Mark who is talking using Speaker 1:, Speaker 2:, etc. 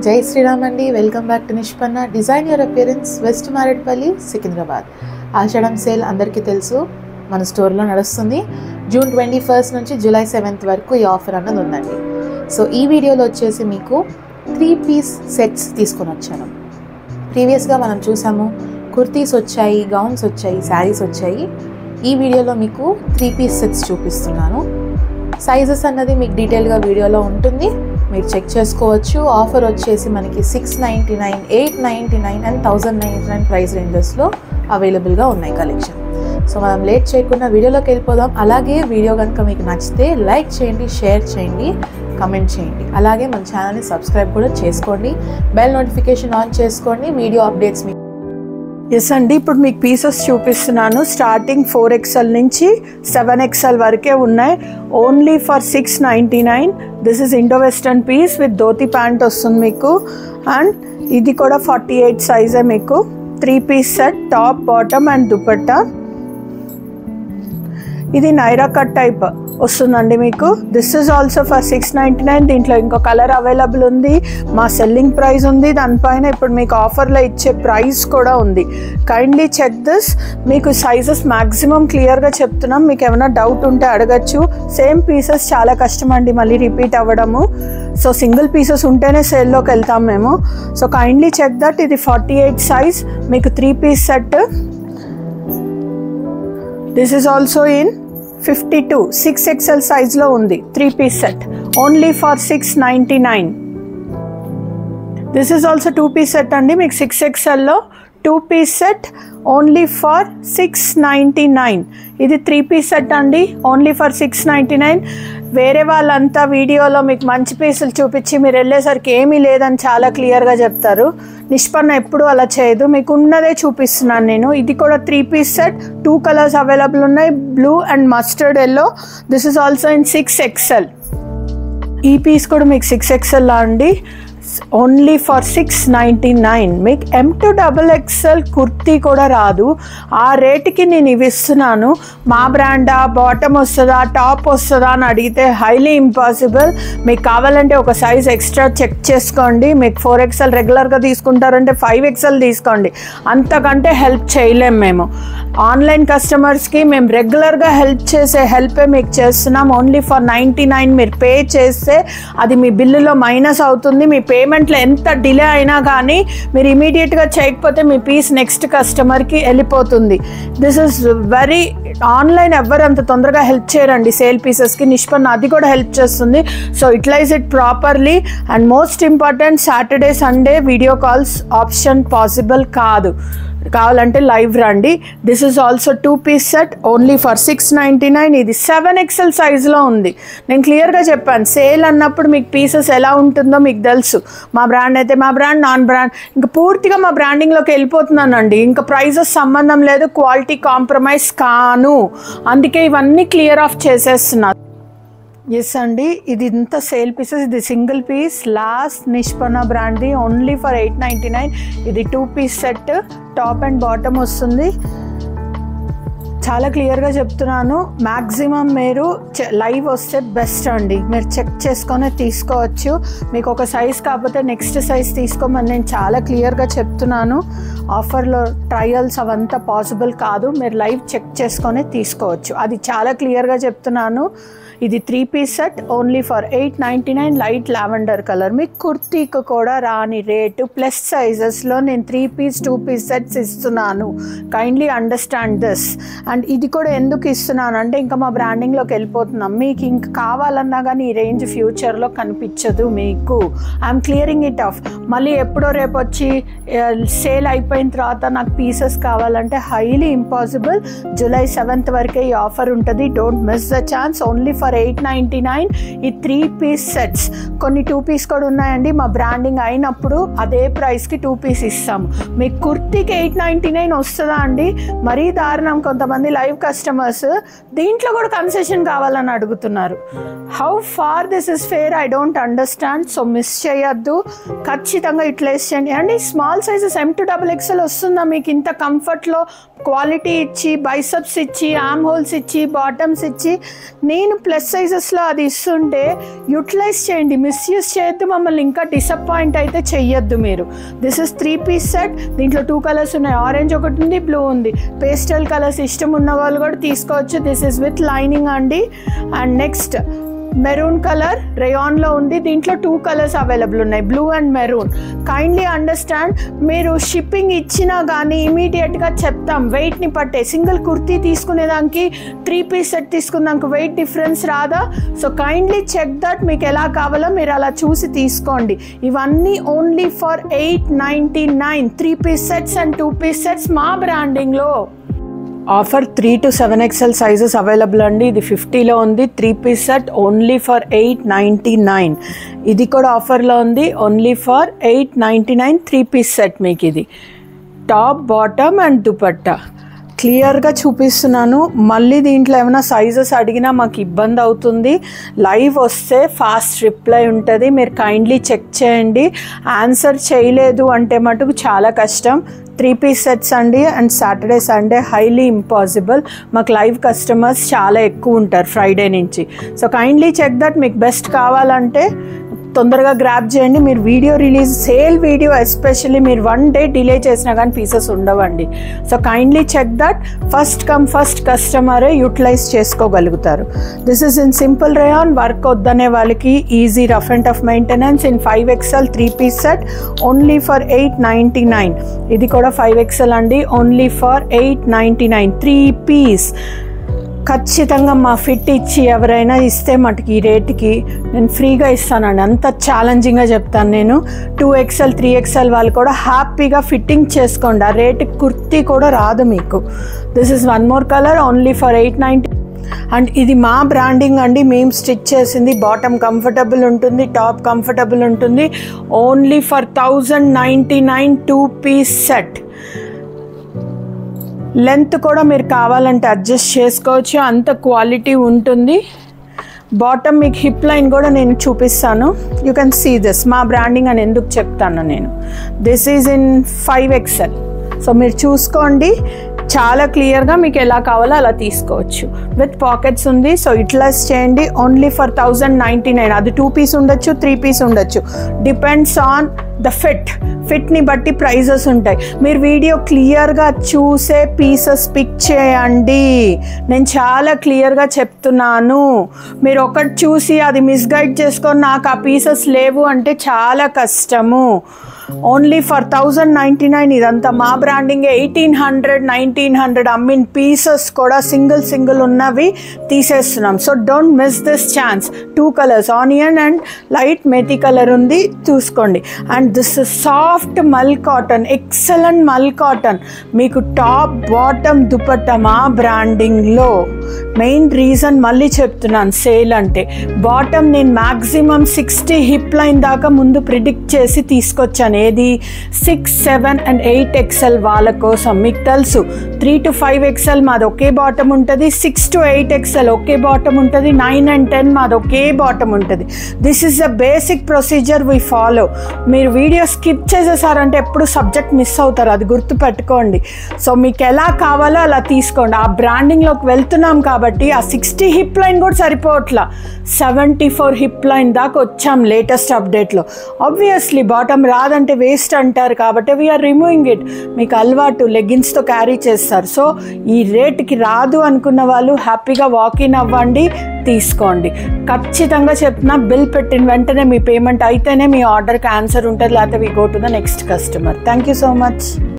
Speaker 1: జై శ్రీరామ్ అండి. Welcome back to Nishpanna. Design your appearance, West Marredpally, Secunderabad. Ashadham sale అందరికీ తెలుసు, మన స్టోర్లో నడుస్తుంది. జూన్ 21 నుంచి జూలై 7 వరకు ఈ ఆఫర్ అన్నది ఉందండి. సో ఈ వీడియోలో వచ్చేసి మీకు 3 పీస్ సెట్స్ తీసుకొని వచ్చాను. ప్రీవియస్గా మనం చూసాము, కుర్తీస్ వచ్చాయి, గౌన్స్ వచ్చాయి, శారీస్ వచ్చాయి. ఈ వీడియోలో మీకు 3 పీస్ సెట్స్ చూపిస్తున్నాను. సైజెస్ అన్నది మీకు డీటెయిల్గా వీడియోలో ఉంటుంది, మీరు చెక్ చేసుకోవచ్చు. ఆఫర్ వచ్చేసి మనకి 699, 899 అండ్ 1099 ప్రైస్ రేంజెస్లో అవైలబుల్గా ఉన్నాయి కలెక్షన్. సో మనం లేట్ చేయకుండా వీడియోలోకి వెళ్ళిపోదాం. అలాగే వీడియో కనుక మీకు నచ్చితే లైక్ చేయండి, షేర్ చేయండి, కమెంట్ చేయండి. అలాగే మన ఛానల్ని సబ్స్క్రైబ్ కూడా చేసుకోండి, బెల్ నోటిఫికేషన్ ఆన్ చేసుకోండి. వీడియో అప్డేట్స్ మీకు
Speaker 2: ఎస్ అండి. ఇప్పుడు మీకు పీసెస్ చూపిస్తున్నాను. స్టార్టింగ్ 4XL నుంచి 7XL వరకే ఉన్నాయి. Only for 699. This is Indo western piece with dhoti pant వస్తుంది మీకు. అండ్ ఇది కూడా 48 సైజే మీకు. 3 piece set, top, bottom and dupatta. ఇది నైరా కట్ టైప్ వస్తుందండి మీకు. This is also for 699. దీంట్లో ఇంకో కలర్ అవైలబుల్ ఉంది. మా సెల్లింగ్ ప్రైస్ ఉంది, దానిపైన ఇప్పుడు మీకు ఆఫర్లో ఇచ్చే ప్రైస్ కూడా ఉంది. Kindly check this. మీకు సైజెస్ మ్యాక్సిమం క్లియర్గా చెప్తున్నాం, మీకు ఏమైనా డౌట్ ఉంటే అడగచ్చు. సేమ్ పీసెస్ చాలా కష్టం అండి మళ్ళీ రిపీట్ అవ్వడము. సో సింగిల్ పీసెస్ ఉంటేనే సేల్లోకి వెళ్తాం మేము. So kindly check that. ఇది 48 సైజ్ మీకు 3 piece set. This is also in 52, 6XL సైజ్లో ఉంది. 3 piece set only for 699. This is also 2 piece set అండి మీకు. 6XLలో 2 పీస్ సెట్ ఓన్లీ ఫర్ 699. ఇది 3 పీస్ సెట్ అండి, ఓన్లీ ఫర్ 699. వేరే వాళ్ళంతా వీడియోలో మీకు మంచి పీసులు చూపించి మీరు వెళ్ళేసరికి ఏమీ లేదని చాలా క్లియర్గా చెప్తారు. నిష్పన్న ఎప్పుడు అలా చేయదు, మీకు ఉన్నదే చూపిస్తున్నాను నేను. ఇది కూడా 3 పీస్ సెట్. 2 కలర్స్ అవైలబుల్ ఉన్నాయి, blue and mustard yellow. This is also in 6XL. ఈ పీస్ కూడా మీకు 6XL లా అండి, ఓన్లీ ఫర్ 699. మీకు M2XXL కుర్తీ కూడా రాదు, ఆ రేటుకి నేను ఇవి ఇస్తున్నాను. మా బ్రాండా, బాటమ్ వస్తుందా, టాప్ వస్తుందా అని అడిగితే హైలీ ఇంపాసిబుల్. మీకు కావాలంటే ఒక సైజ్ ఎక్స్ట్రా చెక్ చేసుకోండి. మీకు 4XL రెగ్యులర్గా తీసుకుంటారంటే 5XL తీసుకోండి, అంతకంటే హెల్ప్ చేయలేం మేము. ఆన్లైన్ కస్టమర్స్కి మేము రెగ్యులర్గా హెల్ప్ చేసే హెల్పే మీకు చేస్తున్నాం. ఓన్లీ ఫర్ 99 మీరు పే చేస్తే అది మీ బిల్లులో మైనస్ అవుతుంది. మీ పేమెంట్లో ఎంత డిలే అయినా కానీ మీరు ఇమీడియట్గా చేయకపోతే మీ పీస్ నెక్స్ట్ కస్టమర్కి వెళ్ళిపోతుంది. దిస్ ఇస్ వెరీ ఆన్లైన్ ఎవ్వరు అంత తొందరగా హెల్ప్ చేయరండి సేల్ పీసెస్కి. నిష్పన్న అది కూడా హెల్ప్ చేస్తుంది. So utilise it properly. And most important, Saturday Sunday video calls option possible కాదు, కావాలంటే లైవ్ రండి. This is also 2 piece set only for 699. ఇది 7XL సైజులో ఉంది. నేను క్లియర్గా చెప్పాను, సేల్ అన్నప్పుడు మీకు పీసెస్ ఎలా ఉంటుందో మీకు తెలుసు. మా బ్రాండ్ అయితే మా బ్రాండ్, నాన్ బ్రాండ్ ఇంకా పూర్తిగా మా బ్రాండింగ్లోకి వెళ్ళిపోతున్నానండి. ఇంకా ప్రైజెస్ సంబంధం లేదు, క్వాలిటీ కాంప్రమైజ్ కాను, అందుకే ఇవన్నీ క్లియర్ ఆఫ్ చేసేస్తున్నాను. ఎస్ అండి, ఇది ఇంత సేల్ పీసెస్. ఇది సింగిల్ పీస్ లాస్ట్ నిష్పన్న బ్రాండ్ది, ఓన్లీ ఫర్ 899. ఇది 2 piece set, top and bottom వస్తుంది. చాలా క్లియర్గా చెప్తున్నాను, మ్యాక్సిమం మీరు లైవ్ వస్తే బెస్ట్ అండి. మీరు చెక్ చేసుకొని తీసుకోవచ్చు. మీకు ఒక సైజ్ కాకపోతే నెక్స్ట్ సైజ్ తీసుకోమని నేను చాలా క్లియర్గా చెప్తున్నాను. ఆఫర్లో ట్రయల్స్ అవంతా పాసిబుల్ కాదు, మీరు లైవ్ చెక్ చేసుకొని తీసుకోవచ్చు, అది చాలా క్లియర్గా చెప్తున్నాను. ఇది 3 piece set only for 899. Light lavender colour. మీకు కుర్తీకి కూడా రాని రేటు ప్లస్ సైజెస్లో నేను 3 పీస్ 2 పీస్ సెట్స్ ఇస్తున్నాను. Kindly understand this. అండ్ ఇది కూడా ఎందుకు ఇస్తున్నాను అంటే ఇంకా మా బ్రాండింగ్లోకి వెళ్ళిపోతున్నాం. మీకు ఇంక కావాలన్నా కానీ ఈ రేంజ్ ఫ్యూచర్లో కనిపించదు మీకు. I'm clearing it of. మళ్ళీ ఎప్పుడో రేపు వచ్చి సేల్ అయిపోయిన తర్వాత నాకు పీసెస్ కావాలంటే హైలీ ఇంపాసిబుల్. జూలై 7 వరకే ఈ ఆఫర్ ఉంటుంది. Don't miss the chance. Only for 899. ఈ 3 పీస్ సెట్స్. కొన్ని 2 పీస్ కూడా ఉన్నాయండి, మా బ్రాండింగ్ అయినప్పుడు అదే ప్రైస్కి 2 పీస్ ఇస్తాము. మీకు కుర్తీకి 899 వస్తుందా అండి? మరీ దారుణం. కొంతమంది లైవ్ కస్టమర్స్ దీంట్లో కూడా కన్సెషన్ కావాలని అడుగుతున్నారు. How far this is fair I don't understand. So miss చేయొద్దు, ఖచ్చితంగా యూటిలైజ్ చేయండి. అండ్ ఈ స్మాల్ సైజెస్ M2XXL వస్తుందా మీకు ఇంత కంఫర్ట్లో? క్వాలిటీ ఇచ్చి, బైసెప్స్ ఇచ్చి, ఆర్మ్ హోల్స్ ఇచ్చి, బాటమ్స్ ఇచ్చి, నేను ప్లస్ ప్లస్ సైజెస్లో అది ఇస్తుంటే యూటిలైజ్ చేయండి, మిస్యూజ్ చేయొద్దు, మమ్మల్ని ఇంకా డిసప్పాయింట్ అయితే చెయ్యొద్దు మీరు. This is 3-piece set. దీంట్లో 2 కలర్స్ ఉన్నాయి, ఆరెంజ్ ఒకటి ఉంది, బ్లూ ఉంది. పేస్టల్ కలర్స్ ఇష్టం ఉన్న వాళ్ళు కూడా తీసుకోవచ్చు. దిస్ ఇస్ విత్ లైనింగ్ అండి. అండ్ నెక్స్ట్ మెరూన్ కలర్ రేయాన్లో ఉంది. దీంట్లో 2 కలర్స్ అవైలబుల్ ఉన్నాయి, blue and maroon. Kindly understand, మీరు షిప్పింగ్ ఇచ్చినా కానీ ఇమీడియట్గా చెప్తాం వెయిట్ని పట్టే. సింగిల్ కుర్తీ తీసుకునేదానికి 3-piece సెట్ తీసుకున్నాక వెయిట్ డిఫరెన్స్ రాదా? So kindly check that. మీకు ఎలా కావాలో మీరు అలా చూసి తీసుకోండి. ఇవన్నీ only for 899 3-piece sets and 2-piece sets మా బ్రాండింగ్లో. Offer 3 to 7XL sizes available అండి. ఇది 50లో ఉంది. 3-piece set only for 899. ఇది కూడా ఆఫర్లో ఉంది, ఓన్లీ ఫర్ 899 3-piece సెట్. మీకు ఇది టాప్, బాటమ్ అండ్ దుపట్టా క్లియర్గా చూపిస్తున్నాను. మళ్ళీ దీంట్లో ఏమైనా సైజెస్ అడిగినా మాకు ఇబ్బంది అవుతుంది. లైవ్ వస్తే ఫాస్ట్ రిప్లై ఉంటుంది, మీరు కైండ్లీ చెక్ చేయండి. ఆన్సర్ చేయలేదు అంటే మటుకు చాలా కష్టం. 3-piece సెట్స్ అండి. And Saturday Sunday highly impossible. మాకు లైవ్ కస్టమర్స్ చాలా ఎక్కువ ఉంటారు ఫ్రైడే నుంచి. So kindly check that. మీకు బెస్ట్ కావాలంటే తొందరగా గ్రాప్ చేయండి. మీరు video release, sale video especially మీరు 1 day డిలే చేసినా కానీ పీసెస్ ఉండవండి. So kindly check that. First come first కస్టమరే యూటిలైజ్ చేసుకోగలుగుతారు. This is in simple rayon. Work వద్దనే వాళ్ళకి easy rough and tough maintenance in 5XL 3-piece set only for 899. ఇది కూడా 5XL అండి, ఓన్లీ ఫర్ 899 3-piece. ఖచ్చితంగా మా ఫిట్ ఇచ్చి ఎవరైనా ఇస్తే మటుకు ఈ రేటుకి నేను ఫ్రీగా ఇస్తానండి. అంత ఛాలెంజింగ్గా చెప్తాను నేను. 2XL 3XL వాళ్ళు కూడా హ్యాపీగా ఫిట్టింగ్ చేసుకోండి. ఆ రేటుకి కుర్తీ కూడా రాదు మీకు. This is 1 more colour only for 890. And ఇది మా బ్రాండింగ్ అండి, మేము స్టిచ్ చేసింది. బాటమ్ కంఫర్టబుల్ ఉంటుంది, టాప్ కంఫర్టబుల్ ఉంటుంది. Only for 1099 2-piece set. Length కూడా మీరు కావాలంటే అడ్జస్ట్ చేసుకోవచ్చు, అంత క్వాలిటీ ఉంటుంది. బాటమ్ మీకు హిప్ లైన్ కూడా నేను చూపిస్తాను. You can see this. మా బ్రాండింగ్ అని ఎందుకు చెప్తాను నేను. This is in 5XL. So మీరు చూసుకోండి, చాలా క్లియర్గా మీకు ఎలా కావాలో అలా తీసుకోవచ్చు. విత్ పాకెట్స్ ఉంది. సో యూటిలైజ్ చేయండి. Only for 1099. అది 2-piece ఉండొచ్చు, 3-piece ఉండొచ్చు. డిపెండ్స్ ఆన్ ద ఫిట్ని బట్టి ప్రైజెస్ ఉంటాయి. మీరు వీడియో క్లియర్గా చూసే పీసెస్ పిక్ చేయండి. నేను చాలా క్లియర్గా చెప్తున్నాను. మీరు ఒకటి చూసి అది మిస్గైడ్ చేసుకొని నాకు ఆ పీసెస్ లేవు అంటే చాలా కష్టము. Only for 1099. ఇదంతా మా బ్రాండింగ్. 1800 1900 అమ్మిన్ పీసెస్ కూడా సింగిల్ ఉన్నవి తీసేస్తున్నాం. So don't miss this chance. 2 colours onion and light methi colour ఉంది, చూసుకోండి. And this is soft mul cotton, excellent mul cotton. మీకు టాప్, బాటమ్, దుపట్టా మా బ్రాండింగ్లో. మెయిన్ రీజన్ మళ్ళీ చెప్తున్నాను సేల్ అంటే. బాటమ్ నేను మ్యాక్సిమం 60 హిప్ లైన్ దాకా ముందు ప్రిడిక్ట్ చేసి తీసుకొచ్చాను. ఏది 6, 7 and 8XL వాళ్ళ కోసం. మీకు తెలుసు 3 to 5XL మాది ఒకే బాటమ్ ఉంటుంది, 6 to 8XL ఒకే బాటమ్ ఉంటుంది, 9 and 10 మాది ఒకే బాటమ్ ఉంటుంది. This is the basic procedure we follow. మీరు వీడియో స్కిప్ చేసేసారంటే ఎప్పుడు సబ్జెక్ట్ మిస్ అవుతారు, అది గుర్తుపెట్టుకోండి. సో మీకు ఎలా కావాలో అలా తీసుకోండి. ఆ బ్రాండింగ్లోకి వెళ్తున్నాం కాబట్టి ఆ 60 హిప్ లైన్ కూడా సరిపోవట్లా, 74 హిప్ లైన్ దాకా వచ్చాం లేటెస్ట్ అప్డేట్లో. ఆబ్వియస్లీ బాటమ్ రాదంటే వేస్ట్ అంటారు కాబట్టి వీఆర్ రిమూవింగ్ ఇట్. మీకు అలవాటు, లెగ్గిన్స్తో క్యారీ చేస్తారు. సో ఈ రేట్కి రాదు అనుకున్న వాళ్ళు హ్యాపీగా వాకిన్ అవ్వండి, తీసుకోండి. ఖచ్చితంగా చెప్తున్నా, బిల్ పెట్టిన వెంటనే మీ పేమెంట్ అయితేనే మీ ఆర్డర్కి ఆన్సర్ ఉంటుంది, లేకపోతే we go to the next customer. Thank you so much.